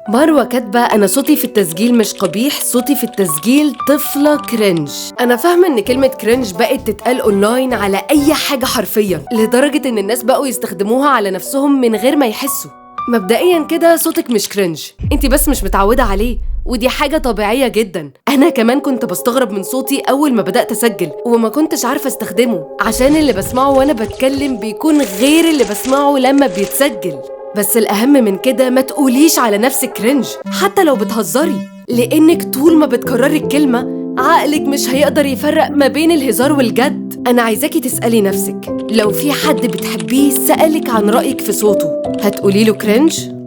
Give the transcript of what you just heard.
مروة كاتبة: أنا صوتي في التسجيل مش قبيح، صوتي في التسجيل طفلة كرنج. أنا فاهمة إن كلمة كرنج بقت تتقال أونلاين على أي حاجة حرفياً، لدرجة إن الناس بقوا يستخدموها على نفسهم من غير ما يحسوا. مبدئياً كده صوتك مش كرنج، انتي بس مش متعودة عليه، ودي حاجة طبيعية جداً. أنا كمان كنت بستغرب من صوتي أول ما بدأت أسجل، وما كنتش عارفة استخدمه عشان اللي بسمعه وأنا بتكلم بيكون غير اللي بسمعه لما بيتسجل. بس الأهم من كده ما تقوليش على نفسك كرنج حتى لو بتهزري، لأنك طول ما بتكرري الكلمة عقلك مش هيقدر يفرق ما بين الهزار والجد. أنا عايزاكي تسألي نفسك، لو في حد بتحبيه سألك عن رأيك في صوته، هتقولي له كرنج؟